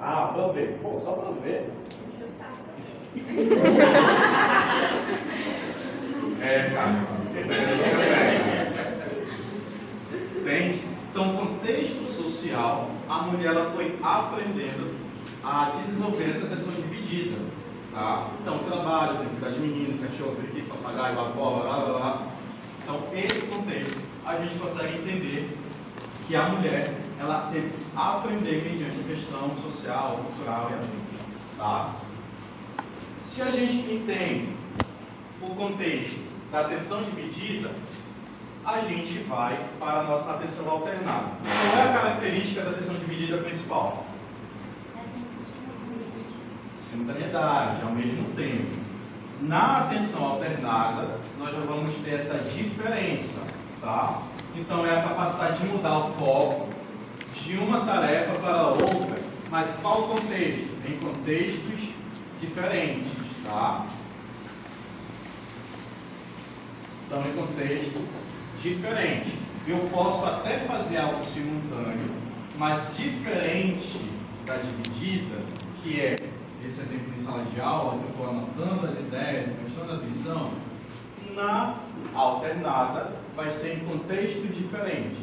Ah, pra ver. Pô, só pra ver. Cara. Entende? Então, contexto social, a mulher ela foi aprendendo a desenvolver essa atenção dividida. Tá? Então, trabalho, tem que cuidar de menino, cachorro, periquito, papagaio, cobra, blá blá blá. Então, esse contexto, a gente consegue entender que a mulher ela teve que aprender mediante a questão social, cultural e ambiental. Tá? Se a gente entende o contexto da atenção dividida, a gente vai para a nossa atenção alternada. Qual é a característica da atenção dividida principal? Simultaneidade, ao mesmo tempo. Na atenção alternada, nós já vamos ter essa diferença, tá? Então, é a capacidade de mudar o foco de uma tarefa para outra, mas qual contexto? Em contextos diferentes, tá? Então, em contexto diferente. Eu posso até fazer algo simultâneo, mas diferente da dividida, que é esse exemplo de sala de aula, que eu estou anotando as ideias, prestando atenção, na alternada vai ser em contextos diferentes.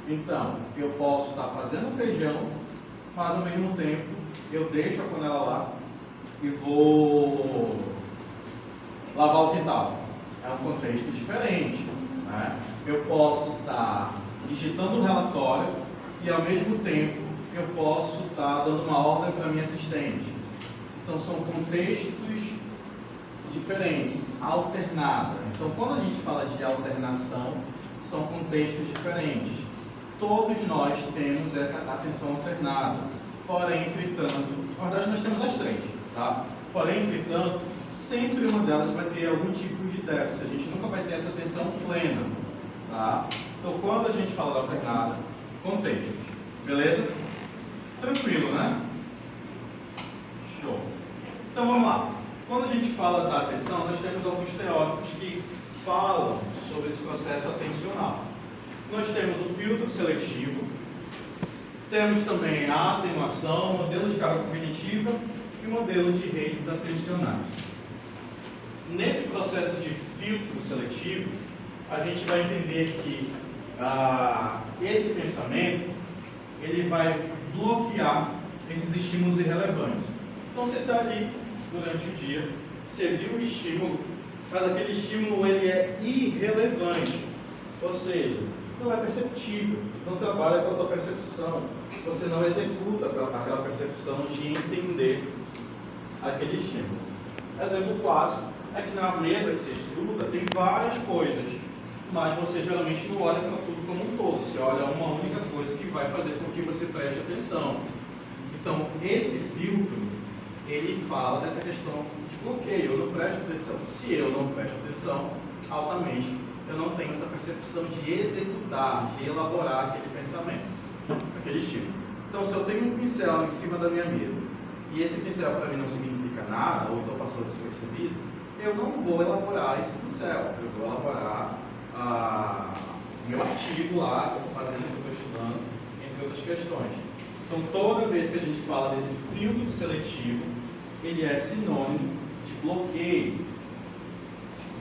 Então, eu posso estar fazendo feijão, mas ao mesmo tempo eu deixo a panela lá e vou lavar o quintal. É um contexto diferente. Né? Eu posso estar digitando um relatório e ao mesmo tempo eu posso estar dando uma ordem para minha assistente. Então são contextos diferentes, alternada. Então quando a gente fala de alternação, são contextos diferentes. Todos nós temos essa atenção alternada. Porém, entretanto, na verdade nós temos as três, tá? Porém, entretanto, sempre uma delas vai ter algum tipo de déficit. A gente nunca vai ter essa atenção plena, tá? Então, quando a gente fala da alternada, contextos. Beleza? Tranquilo, né? Show. Então, vamos lá. Quando a gente fala da atenção, nós temos alguns teóricos que falam sobre esse processo atencional. Nós temos o filtro seletivo, temos também a atenuação, modelo de carga cognitiva e modelo de redes atencionais. Nesse processo de filtro seletivo, a gente vai entender que esse pensamento ele vai bloquear esses estímulos irrelevantes. Então você está ali durante o dia, você viu o estímulo, mas aquele estímulo ele é irrelevante, ou seja, não é perceptível, não trabalha com a tua percepção, você não executa aquela percepção de entender aquele estímulo. Exemplo clássico é que na mesa que você estuda tem várias coisas, mas você geralmente não olha para tudo como um todo, você olha uma única coisa que vai fazer com que você preste atenção. Então, esse filtro, ele fala dessa questão de bloqueio, eu não presto atenção. Se eu não presto atenção, altamente, eu não tenho essa percepção de executar, de elaborar aquele pensamento, aquele estímulo. Então, se eu tenho um pincel em cima da minha mesa, e esse pincel para mim não significa nada, ou então passou despercebido, eu não vou elaborar esse pincel, eu vou elaborar o meu artigo lá, que eu estou fazendo, que eu estou estudando, entre outras questões. Então, toda vez que a gente fala desse filtro seletivo, ele é sinônimo de bloqueio.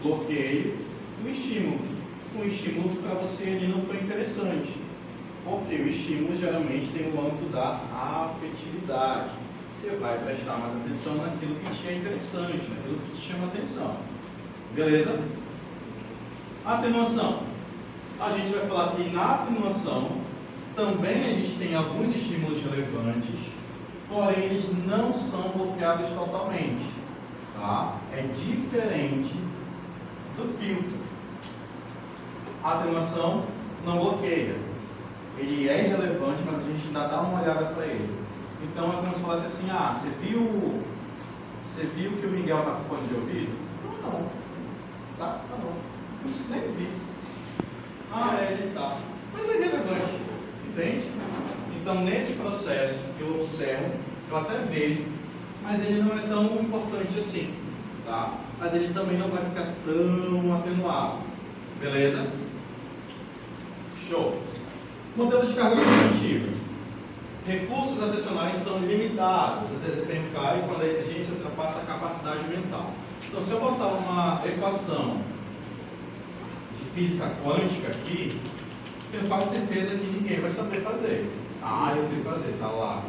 Bloqueio do estímulo. Um estímulo que para você ali não foi interessante. Porque o estímulo geralmente tem o âmbito da afetividade. Você vai prestar mais atenção naquilo que te é interessante, naquilo que te chama atenção. Beleza? Atenuação. A gente vai falar que na atenuação também a gente tem alguns estímulos relevantes, porém eles não são bloqueados totalmente. Tá? É diferente do filtro. A atenuação não bloqueia. Ele é irrelevante, mas a gente ainda dá uma olhada para ele. Então é como se falasse assim, você viu que o Miguel está com fone de ouvido? Não. Tá bom. Nem vi. Ele tá. Mas é irrelevante. Entende? Então nesse processo eu observo, eu até vejo, mas ele não é tão importante assim. Tá? Mas ele também não vai ficar tão atenuado. Beleza? Show. Modelo de carga cognitiva. Recursos atencionais são limitados. O desempenho cai quando a exigência ultrapassa a capacidade mental. Então, se eu botar uma equação de física quântica aqui, tenho quase certeza que ninguém vai saber fazer. Ah, eu sei fazer, tá lá.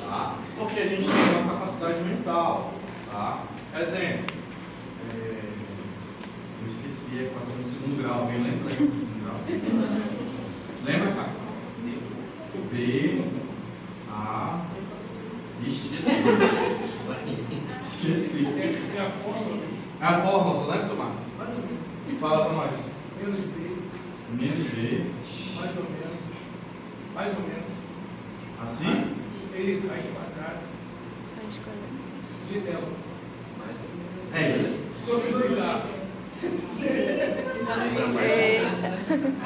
Tá? Porque a gente tem uma capacidade mental. Tá? Exemplo. Eu esqueci a equação de segundo grau. Alguém lembra da equação de segundo grau? Lembra, cara? B, A. Esqueci. É a fórmula. É a fórmula, você lembra, seu Marcos? Mais ou menos. Fala pra nós. Menos B. Menos B. Mais ou menos. Mais ou menos. Assim? 6 raiz quadrada de delta. É isso. Sobre 2A.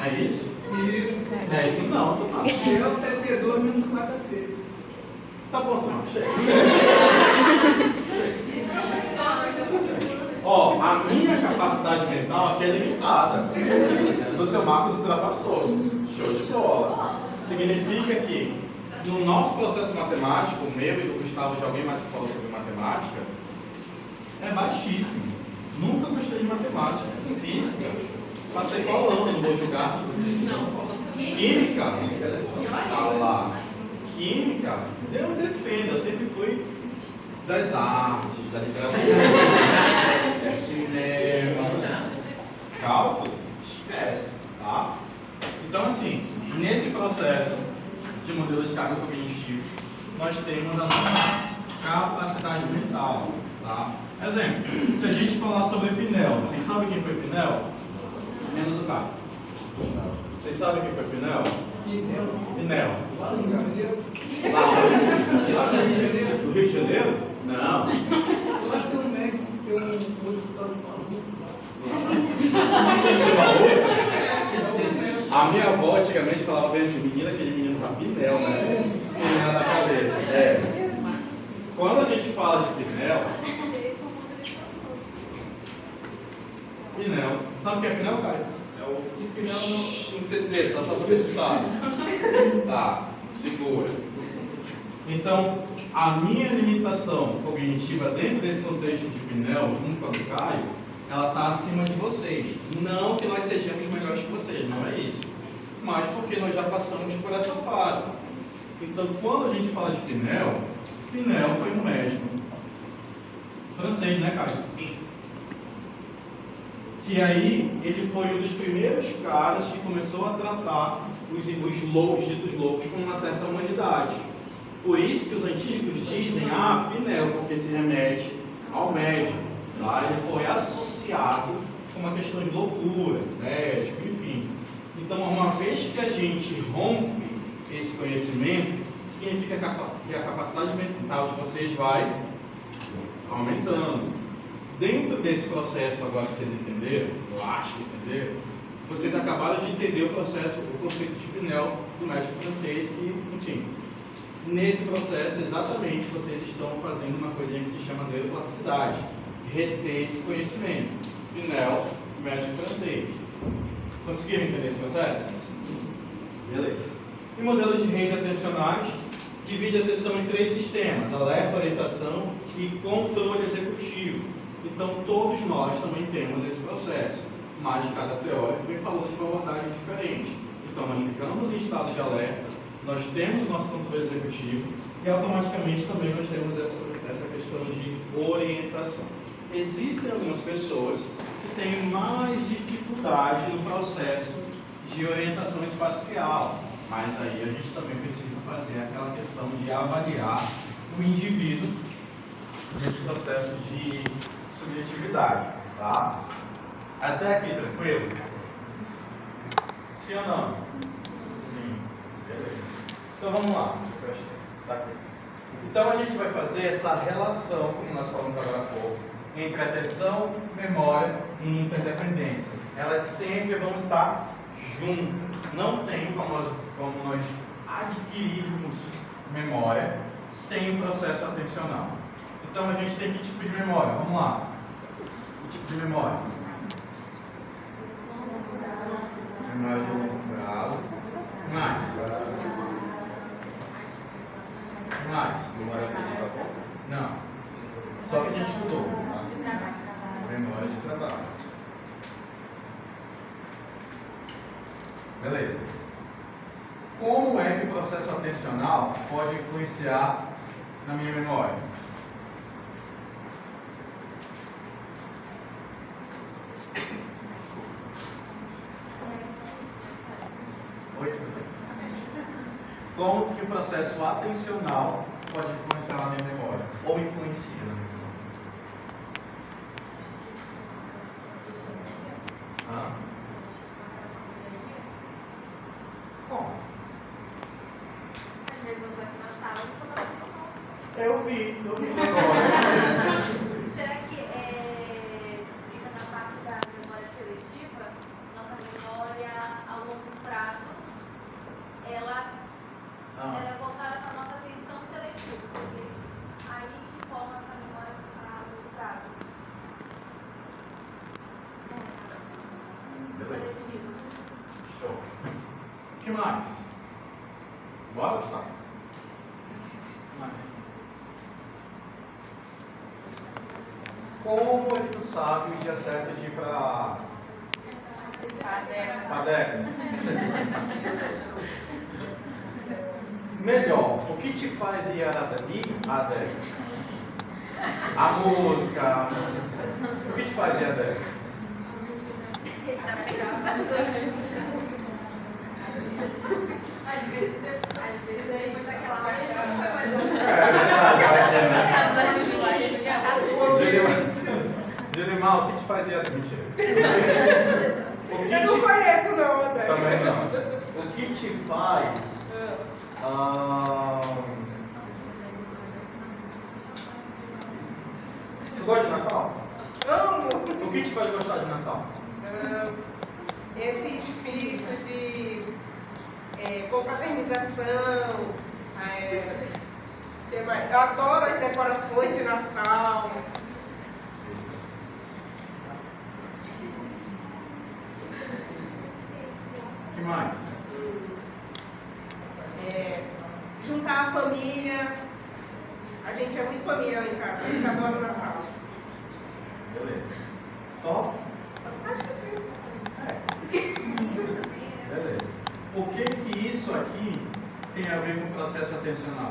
É isso? Isso. É isso não, seu Marcos. Delta é T2 menos 4AC. Tá bom, seu Marcos. Chega. Ó, a minha capacidade mental aqui é limitada. Do seu Marcos ultrapassou. Show de bola. Significa que no nosso processo matemático, o meu e do Gustavo, de alguém mais que falou sobre matemática, é baixíssimo. Nunca gostei de matemática. Física. Passei colando, não vou julgar. Química. Tá lá. Química. Eu me defendo. Eu sempre fui das artes, da literatura, cinema. Cálculo? Esquece. Tá? Então, assim, nesse processo de modelo de carga cognitivo, nós temos a nossa capacidade mental. Tá? Exemplo, se a gente falar sobre Pinel, vocês sabem quem foi Pinel? Menos o carro. Vocês sabem quem foi Pinel? Pinel. Lá no Rio de Janeiro. Lá Lá no Rio de Janeiro. no Rio de Janeiro? Não. Eu acho que tem um médico que tem um hospital de maluco lá. A minha avó antigamente falava bem assim, menina, aquele menino tá Pinel, né? Pinel na cabeça. É. Quando a gente fala de Pinel, sabe o que é Pinel, Caio? É o que Pinel Não precisa dizer, só para saber se sabe. Tá, segura. Então, a minha limitação cognitiva dentro desse contexto de Pinel, junto com a do Caio, ela está acima de vocês. Não que nós sejamos melhores que vocês, não é isso. Mas porque nós já passamos por essa fase. Então, quando a gente fala de Pinel, Pinel foi um médico francês, né, Caio? Sim. Que aí ele foi um dos primeiros caras que começou a tratar os loucos, ditos loucos, com uma certa humanidade. Por isso que os antigos dizem, Pinel, porque se remete ao médico. Tá? Ele foi associado com uma questão de loucura, médico, enfim. Então, uma vez que a gente rompe esse conhecimento, significa que a capacidade mental de vocês vai aumentando. Dentro desse processo, agora que vocês entenderam, eu acho que entenderam, vocês acabaram de entender o processo, o conceito de Pinel do médico francês, que, enfim, nesse processo, exatamente, vocês estão fazendo uma coisinha que se chama neuroplasticidade, reter esse conhecimento. Pinel, médico francês. Conseguiram entender esse processo? Beleza. E modelos de rede atencionais divide a atenção em 3 sistemas: alerta, orientação e controle executivo. Então, todos nós também temos esse processo, mas cada teórico vem falando de uma abordagem diferente. Então, nós ficamos em estado de alerta, nós temos o nosso controle executivo e automaticamente também nós temos essa questão de orientação. Existem algumas pessoas que têm mais dificuldade no processo de orientação espacial, mas aí a gente também precisa fazer aquela questão de avaliar o indivíduo nesse processo de subjetividade, tá? Até aqui, tranquilo? Sim ou não? Sim. Beleza. Então vamos lá. Tá aqui. Então a gente vai fazer essa relação, como nós falamos agora há pouco, entre atenção, memória e interdependência. Elas sempre vão estar juntas. Não tem como nós adquirirmos memória sem o processo atencional. Então a gente tem que tipo de memória? Vamos lá. Que tipo de memória? Memória de longo prazo. Mais. Mais. Memória afetiva. Não. Só que a gente estudou. Tá? Memória de trabalho. Beleza. Como é que o processo atencional pode influenciar na minha memória? Oi? Como que o processo atencional pode influenciar na minha memória? Ou influencia na minha memória? Hã? Como? Às vezes eu estou aqui na sala e estou dando atenção. Eu vi agora. Será que entra na parte da memória seletiva? Nossa memória a longo prazo, ela é voltada para a nossa atenção seletiva, porque aí que forma essa memória a longo prazo. Seletiva. Show. O que mais? Bora, Gustavo? Como é que tu sabe o dia certo de ir para a década? Melhor, o que te faz ir a década? A música. O que te faz ir a década? Às vezes depois daquela hora já não foi mais Julimar, o que te fazia mentira? Eu não conheço não, André. Também não. O que te faz Tu gosta de Natal? Amo. O que te faz gostar de Natal? Esse espírito de confraternização. Eu adoro as decorações de Natal. O que mais? Juntar a família. A gente é muito família lá em casa. A gente adora o Natal. Beleza. Só? Acho que sim. Beleza. O que isso aqui tem a ver com o processo atencional?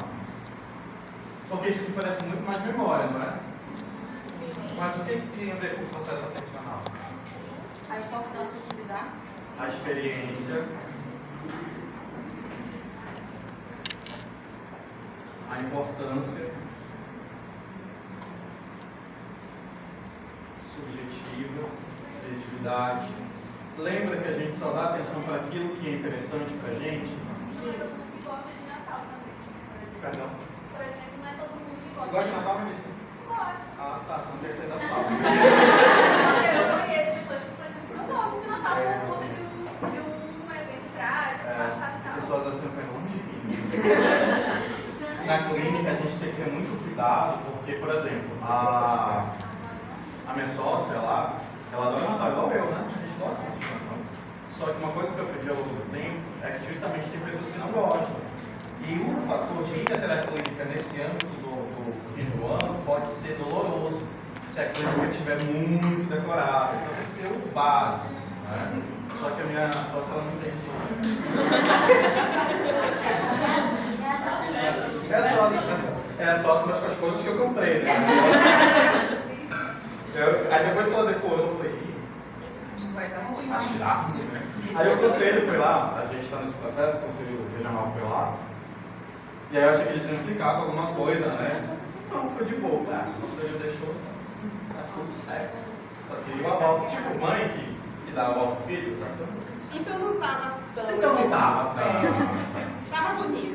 Porque isso aqui parece muito mais memória, não é? Mas o que tem a ver com o processo atencional? A importância que se dá. A experiência, a importância subjetividade. Lembra que a gente só dá atenção para aquilo que é interessante para a gente? Não é todo mundo que gosta de Natal também. Perdão? Por exemplo, não é todo mundo que gosta. Gosta de Natal, Melissa? Gosta. Ah, tá, são terceira sala. Eu conheço pessoas que, por exemplo, não gostam de Natal por conta de um evento trágico, passado e tal. Pessoas assim, foi longe de mim. Na clínica a gente tem que ter muito cuidado, porque, por exemplo, a minha sócia lá, ela adora Natal igual eu, né? A gente gosta muito de Natal. Só que uma coisa que eu aprendi ao longo do tempo é que justamente tem pessoas que não gostam. E o fator de ir até a clínica nesse âmbito do fim do ano pode ser doloroso se a clínica estiver muito decorada. Então tem que ser o básico, né? Só que a minha sócia ela não entende isso. É a sócia, mas com as coisas que eu comprei, né? Aí depois que ela decorou, eu falei, acho que dá, né? Aí o conselho foi lá, a gente está nesse processo, o conselho regional foi lá, e aí eu achei que eles iam implicar com alguma coisa, né? Não, foi de boa, se o conselho deixou, tá tudo certo. Só que eu aval, tipo mãe que dá aval pro filho, tá? Então não estava tão. Então não tava Estava bonito.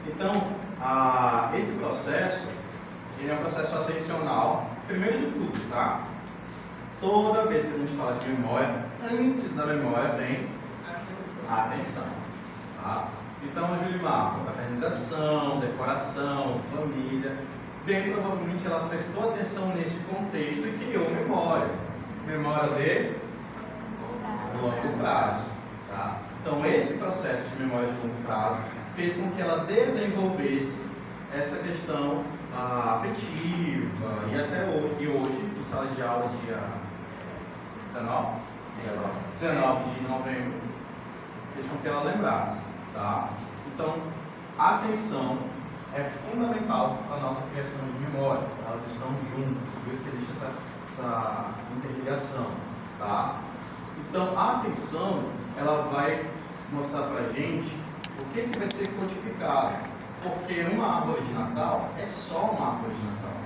Então, esse processo, ele é um processo atencional, primeiro de tudo, tá? Toda vez que a gente fala de memória, antes da memória vem a atenção, tá? Então, Julimar, confraternização, decoração, família, bem provavelmente ela prestou atenção nesse contexto e criou memória. Memória de longo prazo, tá? Então, esse processo de memória de longo prazo fez com que ela desenvolvesse essa questão afetiva e até hoje, em sala de aula, dia 19 de novembro, fez com que ela lembrasse, tá? Então, a atenção é fundamental para a nossa criação de memória, elas estão juntas, por isso que existe essa interligação, tá? Então, a atenção, ela vai mostrar para a gente o que vai ser codificado, porque uma árvore de Natal é só uma árvore de Natal,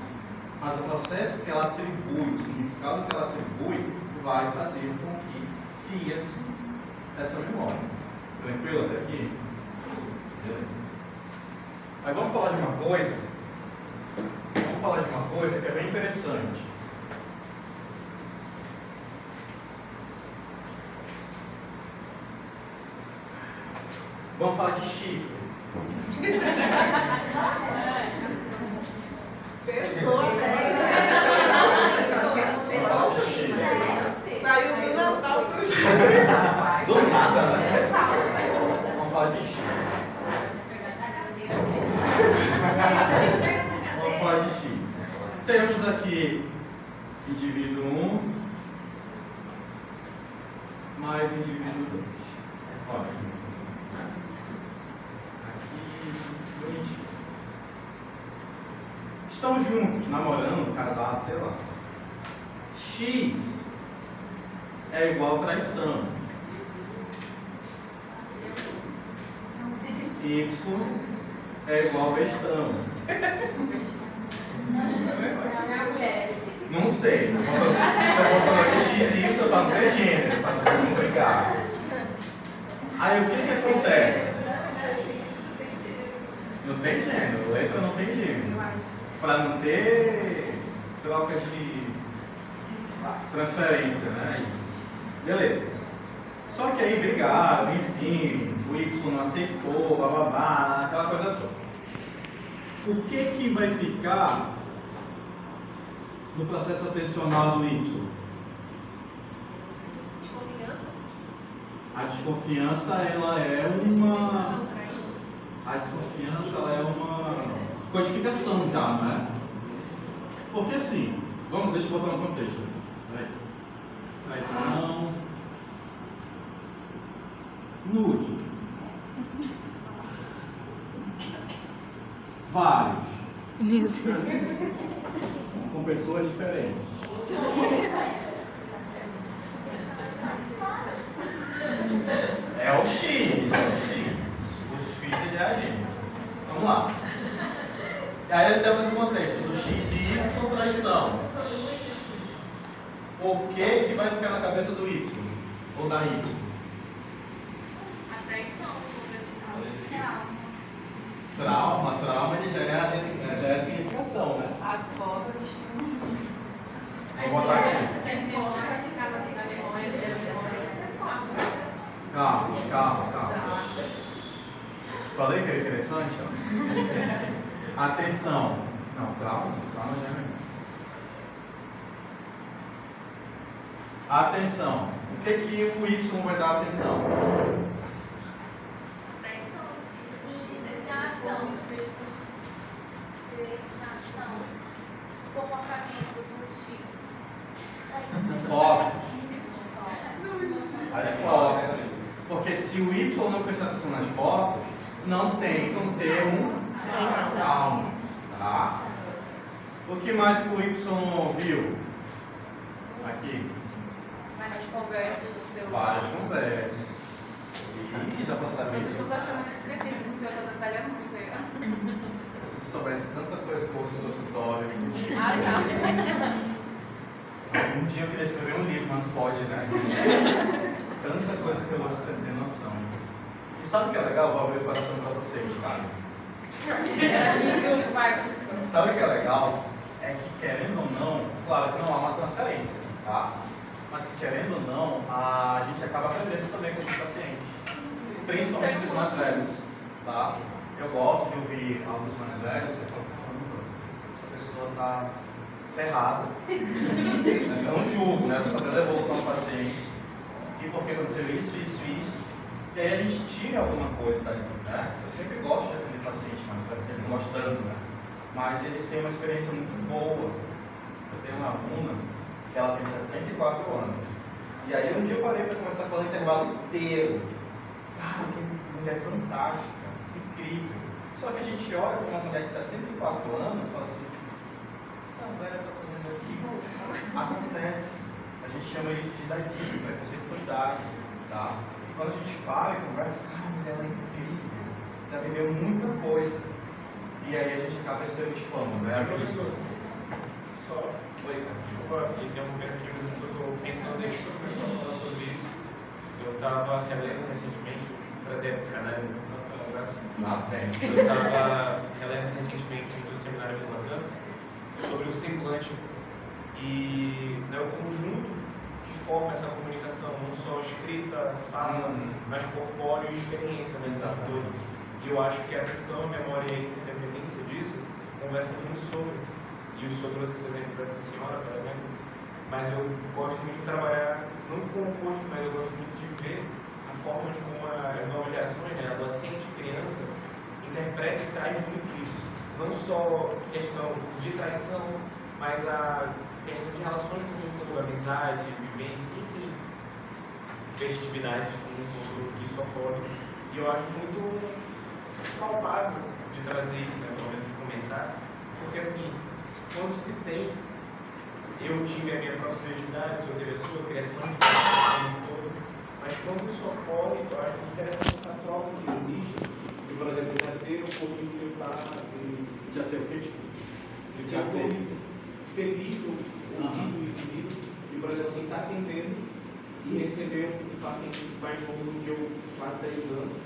mas o processo que ela atribui, o significado que ela atribui, vai fazer com que crie-se essa memória. Tranquilo até aqui? Beleza. Mas vamos falar de uma coisa que é bem interessante. Vamos falar de chifre. Saiu do Natal pro chifre. Do nada, né? Vamos falar de chifre. Vamos falar de chifre. Temos aqui indivíduo 1 mais indivíduo 2. Olha. Aqui, bonitinho. Estão juntos, namorando, casados, sei lá. X é igual a traição. Y é igual a bestão. Não sei. Estou botando aqui X e Y para não ter gênero, para não brigar. Aí o que acontece? Não tem gênero, letra não tem gênero. Para não ter troca de transferência, né? Beleza. Só que aí brigaram, enfim, o Y não aceitou, bababá, aquela coisa toda. O que vai ficar no processo atencional do Y? Desconfiança? A desconfiança, ela é uma... A desconfiança, ela é uma codificação já, não é? Porque assim, deixa eu botar um contexto. Traição, nude, vários, Meu Deus. com pessoas diferentes. É o X, os X é a gente. Vamos lá. E aí temos o contexto do X e Y, traição. O que vai ficar na cabeça do Y? Ou da Y? A traição, Trauma, ele já é a significação, né? As fotos. Vou botar aqui. Calma. Falei que é interessante, ó. Atenção. Não, trauma já é. Atenção. O que o Y vai dar atenção? Comportamento do X. Fotos. As fotos. Porque se o Y não prestar atenção nas fotos, não tem como ter trauma. Tá? O que mais que o Y viu? Aqui. Várias conversas do seu. Várias conversas. E já posso saber. Eu estou achando específico, o senhor está trabalhando muito aí. Se tu soubesse tanta coisa que eu ouço no consultório. Um dia eu queria escrever um livro, mas não pode, né? Tanta coisa que eu ouço que você não tem noção. E sabe o que é legal? Vou abrir o coração para vocês, cara. Sabe o que é legal? É que, querendo ou não, claro que não há uma transferência, tá? Mas que, querendo ou não, a gente acaba aprendendo também com os pacientes. Principalmente os mais velhos, tá? Eu gosto de ouvir alguns mais velhos e falo, caramba, essa pessoa tá ferrada. Eu não julgo, né? Estou fazendo a evolução do paciente. E porque aconteceu isso. E aí a gente tira alguma coisa dali, né? Eu sempre gosto de atender paciente mais velho, porque eu não gosto tanto, né? Mas eles têm uma experiência muito boa. Eu tenho uma aluna que ela tem 74 anos. E aí um dia eu parei para começar a falar o intervalo inteiro. Cara, que mulher fantástica, incrível. Só que a gente olha para uma mulher de 74 anos e fala assim, essa velha está fazendo aqui? Acontece. A gente chama isso de idadismo, preconceito com idade, tá? E quando a gente para e conversa, cara, a mulher é incrível, já viveu muita coisa. E aí a gente acaba estereotipando, né? Só, oi, cara, desculpa interromper aqui, mas eu estou pensando desde que o pessoal falar sobre isso. Eu estava relendo recentemente, trazer a psicanálise, eu estava relendo recentemente um dos seminários de Lacan sobre o semblante e né, o conjunto que forma essa comunicação, não só escrita, fala, mas corpóreo e experiência, né, todo. E eu acho que a atenção, a memória e a interdependência disso conversa muito sobre. E eu sou trouxe esse exemplo dessa senhora, por exemplo, mas eu gosto muito de trabalhar, não com o oposto, mas eu gosto muito de ver a forma de como as novas gerações, né, adolescente, criança, interpreta e traz muito isso. Não só questão de traição, mas a questão de relações com o mundo, amizade, vivência, enfim, festividades com o mundo, que isso ocorre. E eu acho muito palpável de trazer isso, né, pelo menos de comentar, porque assim, quando se tem, eu tive a minha própria subjetividade, você teve a sua, criação de todo, mas quando isso ocorre, eu acho que interessante essa troca que existe, e por exemplo, já ter um pouquinho de já ter o quê? já ter visto, ouvido e vivido, e por exemplo, assim, estar atendendo e receber um paciente mais novo do que eu, quase 10 anos,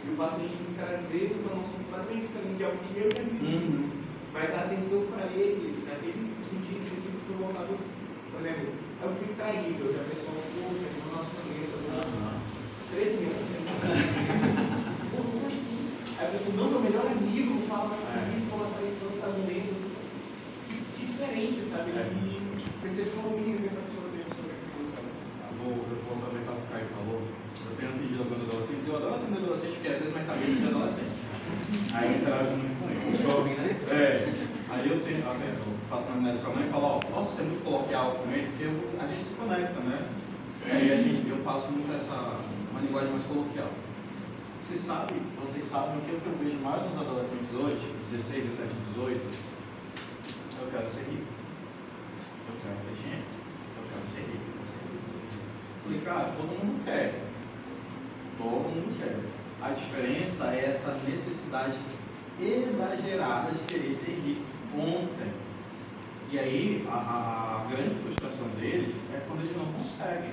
e o paciente me trazer uma noção completamente diferente de algo que eu já vivi. Mas a atenção para ele, naquele sentido específico, foi voltado, por exemplo, eu fui traído, eu já pensou um relacionamento, 13 anos, como assim? Aí a pessoa, não, meu melhor amigo, não fala mais comigo, foi uma traição, está doendo. Que diferente, sabe? De percepção mínima que essa pessoa teve sobre aquilo, sabe? Eu vou aproveitar o que o Caio falou. Eu tenho atendido alguns adolescentes, eu adoro atender adolescente porque às vezes minha cabeça é de adolescente. Aí eu interajo muito com eles. Jovem, né? Aí eu faço uma amnésia com a mãe e falo, ó, posso ser muito coloquial com ele, porque a gente se conecta, né? E aí eu faço muito uma linguagem mais coloquial. Vocês sabem o que eu vejo mais nos adolescentes hoje, 16, 17, 18? Eu quero ser rico. Eu quero ter dinheiro. Eu quero ser rico. Falei, cara, todo mundo quer. Todo mundo quer. A diferença é essa necessidade exagerada de querer ser rico ontem. E aí, a grande frustração deles é quando eles não conseguem.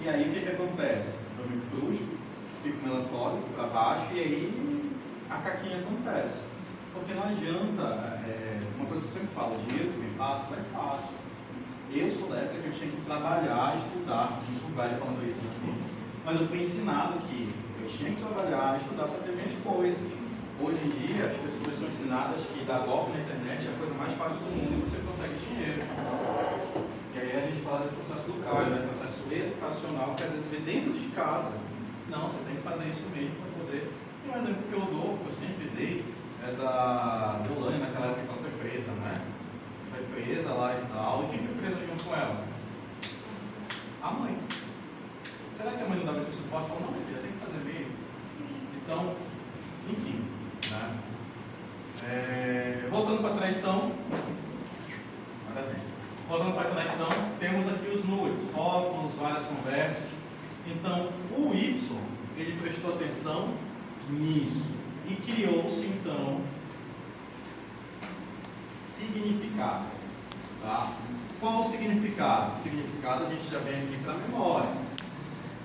E aí, o que acontece? Eu me frustro, fico melancólico para baixo e aí a caquinha acontece. Porque não adianta, uma coisa que eu sempre falo, dinheiro que vem fácil, vai fácil. Eu sou da época que eu tinha que trabalhar, estudar, muito velho falando isso, assim. Mas eu fui ensinado que eu tinha que trabalhar, estudar para ter minhas coisas. Hoje em dia, as pessoas são ensinadas que dar golpe na internet é a coisa mais fácil do mundo e você consegue dinheiro. E aí a gente fala desse processo do Caio, né? Processo educacional que às vezes vem dentro de casa. Não, você tem que fazer isso mesmo para poder. E um exemplo que eu dou, que eu sempre dei, é da Deolane, naquela época que ela foi presa, né? Foi presa lá e tal. E quem foi presa junto com ela? A mãe. Será que a mãe não dava esse suporte? Falou, não, filha, tem que fazer mesmo. Então, enfim, né? Voltando para a traição. Voltando para a traição, temos aqui os nudes, fotos, várias conversas. Então, o Y, ele prestou atenção nisso. E criou-se, então, significado. Tá? Qual o significado? O significado a gente já vem aqui para a memória.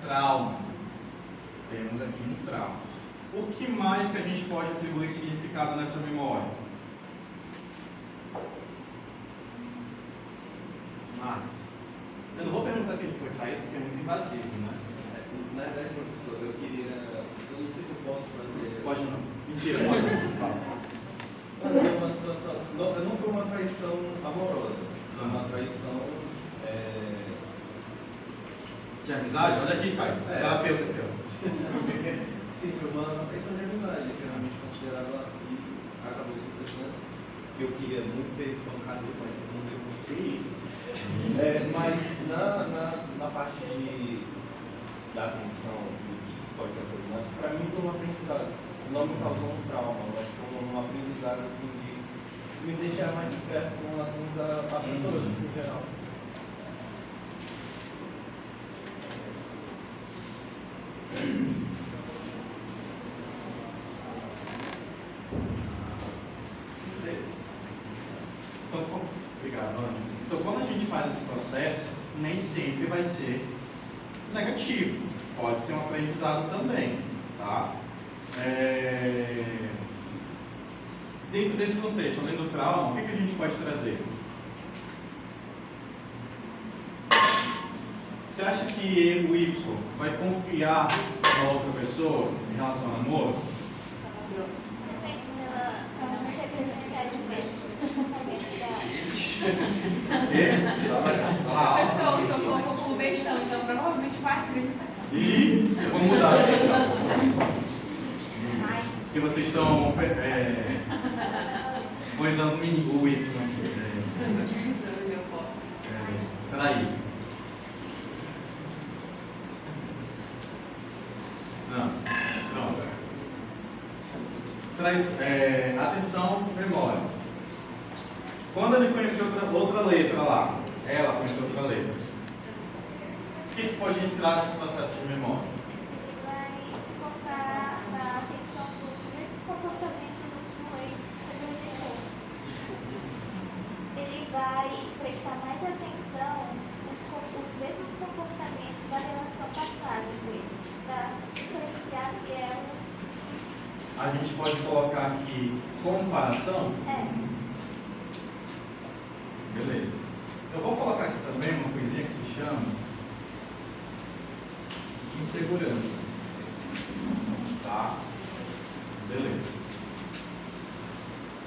Trauma. Temos aqui um trauma. O que mais que a gente pode atribuir significado nessa memória? Eu não vou perguntar quem foi traído, porque é muito invasivo, né? Na verdade, professor, eu não sei se eu posso fazer. Pode não. Mentira, pode. Fala. Fazer uma situação. Não foi uma traição amorosa, foi uma traição De amizade? Olha aqui, Caio. Terapeuta aqui, ó. Sim, foi uma apreensão de amizade, que eu realmente considerava e acabou acontecendo. Eu queria muito ter espancado, mas eu não demonstrei. Mas na parte da atenção, do que pode ter acontecido, para mim foi um aprendizado. Não me causou um trauma, mas foi um aprendizado assim, de me deixar mais esperto com relação a pessoas no geral. Obrigado, Ana. Então, quando a gente faz esse processo, nem sempre vai ser negativo. Pode ser um aprendizado também, tá? Dentro desse contexto, além do trauma, o que a gente pode trazer? Você acha que o Y vai confiar na outra pessoa em relação ao namoro? Depende se ela representar de mesmo. A pessoa se colocou como bestão, então provavelmente partida. E eu vou mudar aqui, então. Porque vocês estão coisando o Y aqui. Peraí. Não. Pronto. Traz atenção, memória. Quando ele conheceu outra letra lá, ela conheceu outra letra, o que pode entrar nesse processo de memória? Ele vai focar na atenção do mesmo comportamento do que o ex representou. Ele vai prestar mais atenção nos mesmos comportamentos da relação passada dele, para diferenciar se ela... A gente pode colocar aqui comparação? Beleza. Eu vou colocar aqui também uma coisinha que se chama insegurança. Tá? Beleza.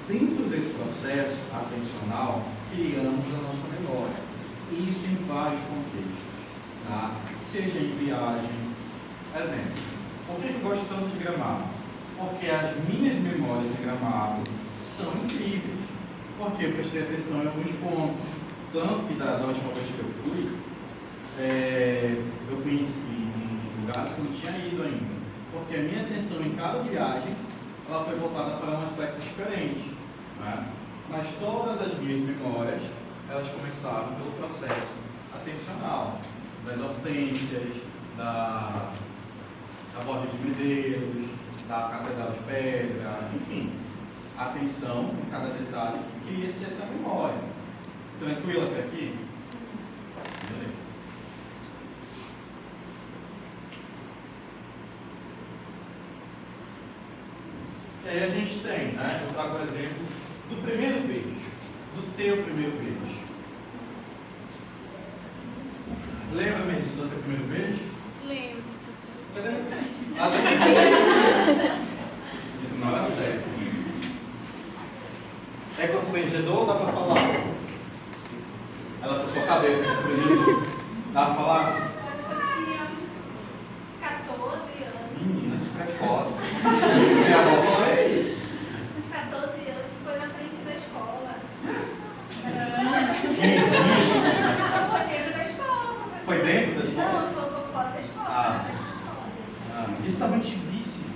Dentro desse processo atencional, criamos a nossa memória. E isso em vários contextos. Tá? Seja em viagem. Exemplo. Por que eu gosto tanto de Gramado? Porque as minhas memórias em Gramado são incríveis. Porque eu prestei atenção em alguns pontos. Tanto que da última vez que eu fui em lugares que eu não tinha ido ainda. Porque a minha atenção em cada viagem, ela foi voltada para um aspecto diferente. Né? Mas todas as minhas memórias, elas começaram pelo processo atencional. Das hortênsias, da Borja de Medeiros, da Catedral de Pedra, enfim. Atenção em cada detalhe que cria-se essa memória. Tranquilo até aqui? Beleza. E aí a gente tem, né? Vou dar o exemplo do primeiro beijo, do teu primeiro beijo. Lembra, Melissa, do teu primeiro beijo? Lembro. Não era certo. É constrangedor ou dá pra falar? Ela com sua cabeça, constrangedor. Dá pra falar? Acho que eu tinha 14 anos. Menina, que precoce. Minha avó falou isso. Uns 14 anos, foi na frente da escola. Foi dentro da escola. Foi dentro da escola? Não, foi fora da escola. Isso tá muito difícil.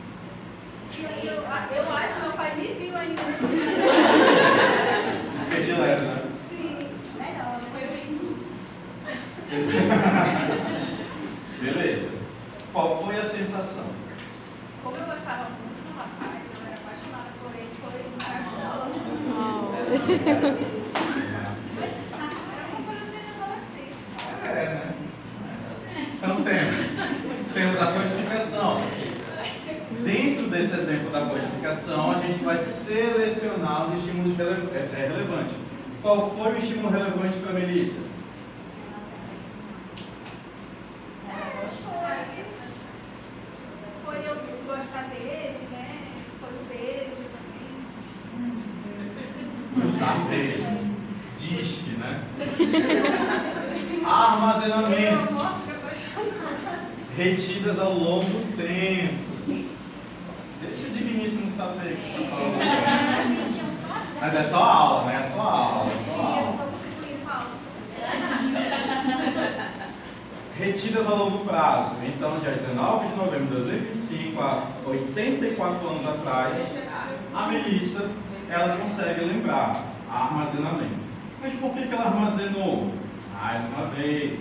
Eu acho que meu pai me viu ainda nesse dia. Isso que é de leve, né? Sim, melhor, foi o ritmo. Beleza. Qual foi a sensação? Como eu gostava muito do rapaz, eu era apaixonada por ele, foi maravilhoso. Era uma coisa de adolescente. Né? Então temos a codificação. Dentro desse exemplo da codificação, a gente vai selecionar os estímulos relevantes. Qual foi o estímulo relevante para a Melissa? Foi eu gostar dele, né? Foi o beijo também. Gostar dele. Disque, né? Armazenamento. Eu gosto de apaixonar. retidas ao longo do tempo. Deixa o digníssimo saber o que está falando. Mas é só aula, né? É só aula. É só aula. Retidas a longo prazo. Então, dia 19 de novembro de 2025, há 84 anos atrás, a Melissa, ela consegue lembrar armazenamento. Mas por que ela armazenou? Mais uma vez,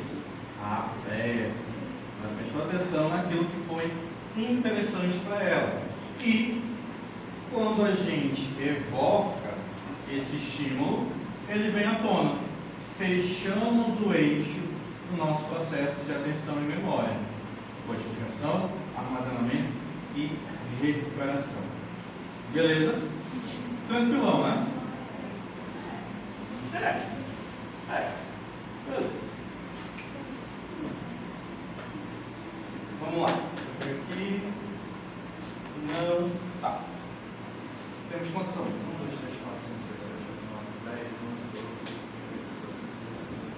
a fé. Ela prestou atenção naquilo que foi interessante para ela. E quando a gente evoca esse estímulo, ele vem à tona. Fechamos o eixo do nosso processo de atenção e memória: codificação, armazenamento e recuperação. Beleza? Tranquilão, né? Beleza. Vamos lá. Deixa eu ver aqui. Não. Tá. Temos quantos são? 1, 2, 3, 4, 5, 6, 7, 8, 9, 10, 11, 12, 13, 14, 15, 16, 17,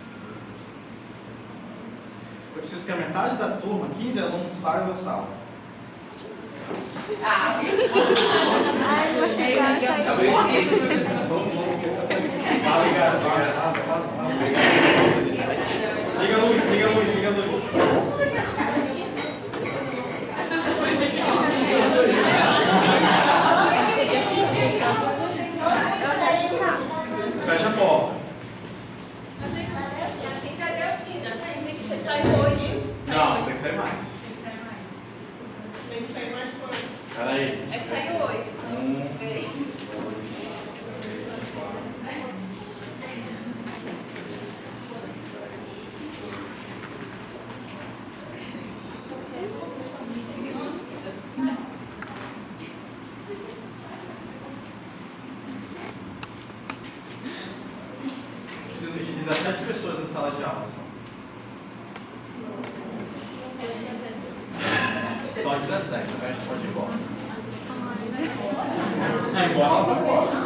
18, 19, 20. Eu preciso que a metade da turma, 15 alunos, saiam da sala. Liga a luz, liga a luz, liga a luz. Fecha a porta. Não, tem que sair mais. Tem que sair mais quanto? Peraí. É que saiu 8. 1, 2, 3, 4. Preciso de 17 pessoas na sala de aula. Só 17, o resto pode ir embora. Embora, ela vai embora.